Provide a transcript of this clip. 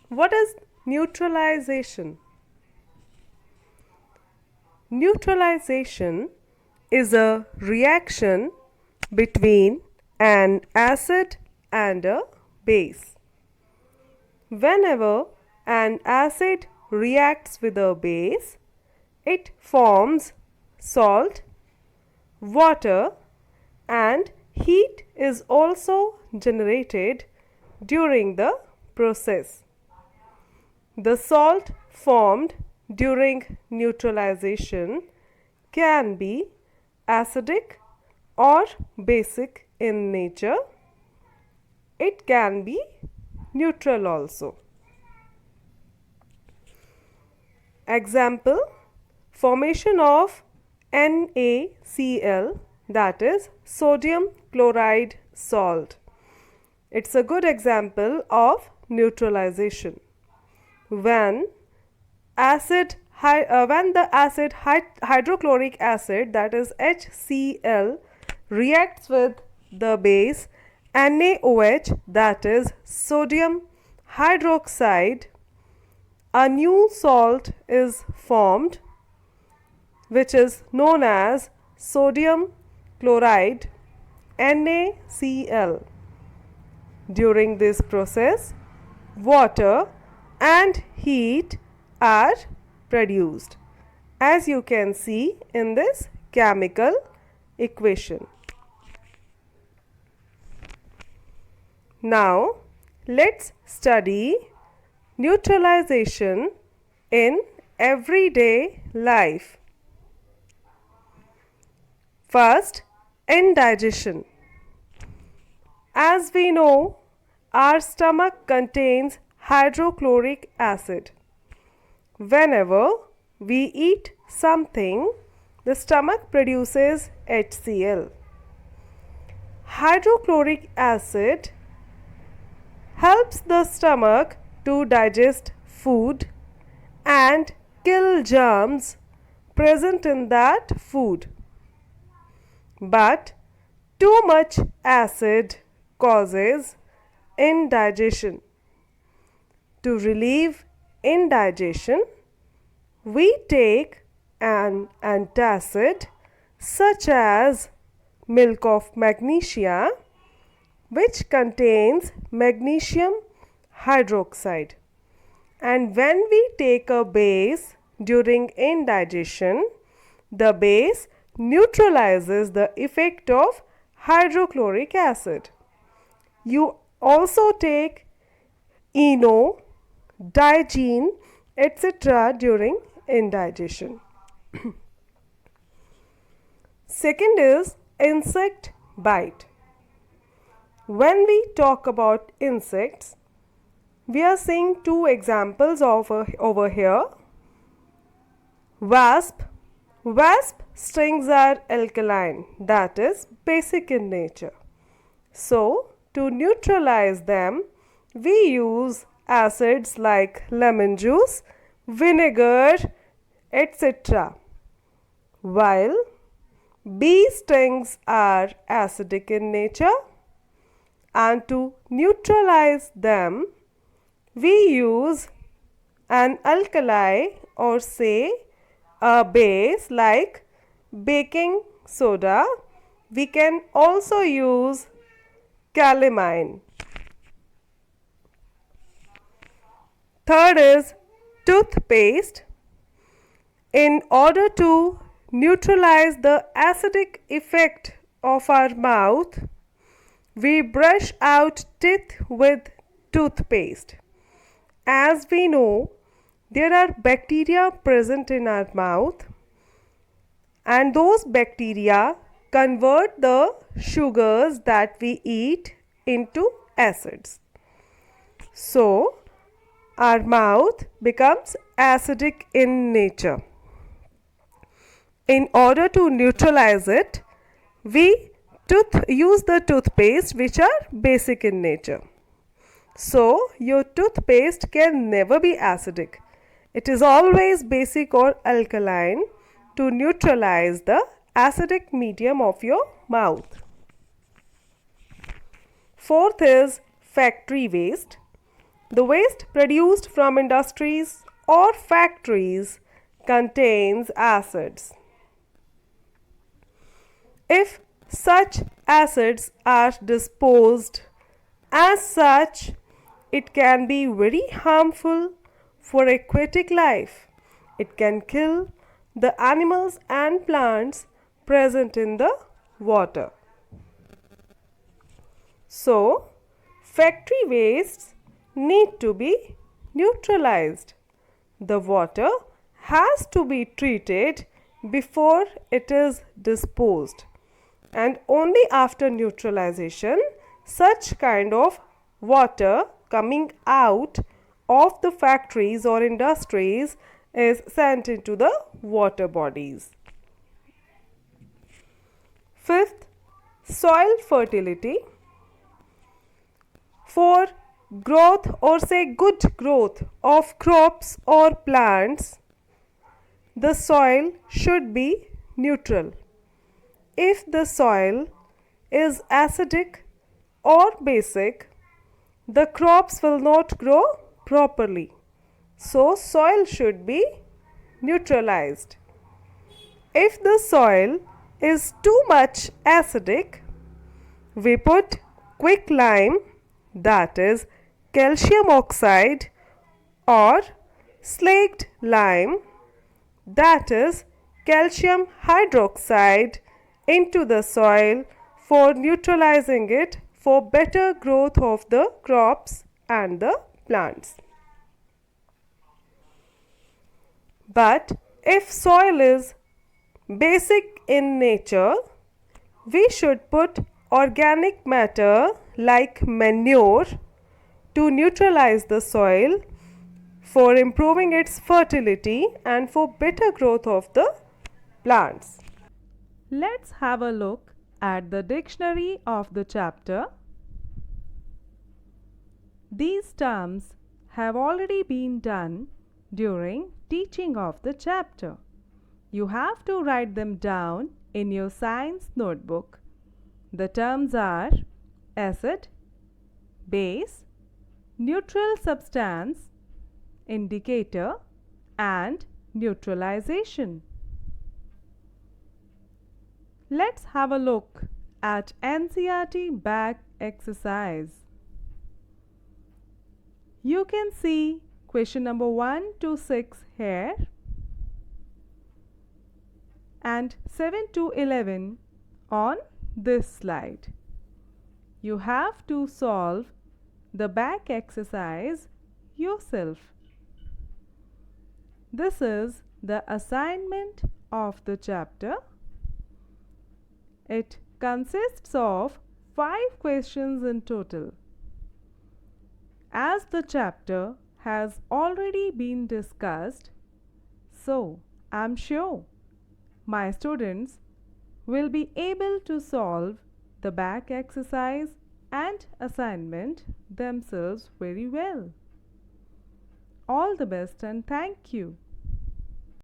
What is neutralization? Neutralization is a reaction between an acid and a base. Whenever an acid reacts with a base, it forms salt, water, and heat is also generated during the process. The salt formed during neutralization can be acidic or basic in nature. It can be neutral also. Example: formation of NaCl, that is sodium chloride salt. It's a good example of neutralization. When the acid hydrochloric acid, that is HCl, reacts with the base NaOH, that is sodium hydroxide, a new salt is formed which is known as sodium chloride, NaCl. During this process, water and heat are produced, as you can see in this chemical equation. Now, let's study neutralization in everyday life. First, indigestion. As we know, our stomach contains hydrochloric acid. Whenever we eat something, the stomach produces HCl. Hydrochloric acid helps the stomach to digest food and kill germs present in that food. But too much acid causes indigestion. To relieve indigestion, we take an antacid such as milk of magnesia, which contains magnesium hydroxide. And when we take a base during indigestion, the base neutralizes the effect of hydrochloric acid. You also take eno, digoin, etc. during indigestion. Second is insect bite. When we talk about insects, we are seeing two examples over here. Wasp. Wasp stings are alkaline, that is basic in nature. So, to neutralize them, we use acids like lemon juice, vinegar, etc. While bee stings are acidic in nature, and to neutralize them, we use an alkali or say a base like baking soda. We can also use calamine. Third is toothpaste. In order to neutralize the acidic effect of our mouth, we brush out teeth with toothpaste. As we know, there are bacteria present in our mouth, and those bacteria convert the sugars that we eat into acids. So, our mouth becomes acidic in nature. In order to neutralize it, we use the toothpaste which are basic in nature. So, your toothpaste can never be acidic. It is always basic or alkaline to neutralize the acidic medium of your mouth. Fourth is factory waste. The waste produced from industries or factories contains acids. If such acids are disposed as such, it can be very harmful for aquatic life. It can kill the animals and plants present in the water. So, factory wastes need to be neutralized. The water has to be treated before it is disposed, and only after neutralization such kind of water coming out of the factories or industries is sent into the water bodies. Fifth, soil fertility. For growth or say good growth of crops or plants, the soil should be neutral. If the soil is acidic or basic, the crops will not grow properly. So, soil should be neutralized. If the soil is too much acidic, we put quicklime, that is calcium oxide, or slaked lime, that is calcium hydroxide, into the soil for neutralizing it for better growth of the crops and the plants. But if soil is basic in nature, we should put organic matter like manure to neutralize the soil for improving its fertility and for better growth of the plants. Let's have a look at the dictionary of the chapter. These terms have already been done during teaching of the chapter. You have to write them down in your science notebook. The terms are acid, base, neutral substance, indicator, and neutralization. Let's have a look at NCERT back exercise. You can see question number 1 to 6 here and 7 to 11 on this slide. You have to solve the back exercise yourself. This is the assignment of the chapter. It consists of 5 questions in total. As the chapter has already been discussed, so I'm sure my students will be able to solve the back exercise and assignment themselves very well. All the best and thank you.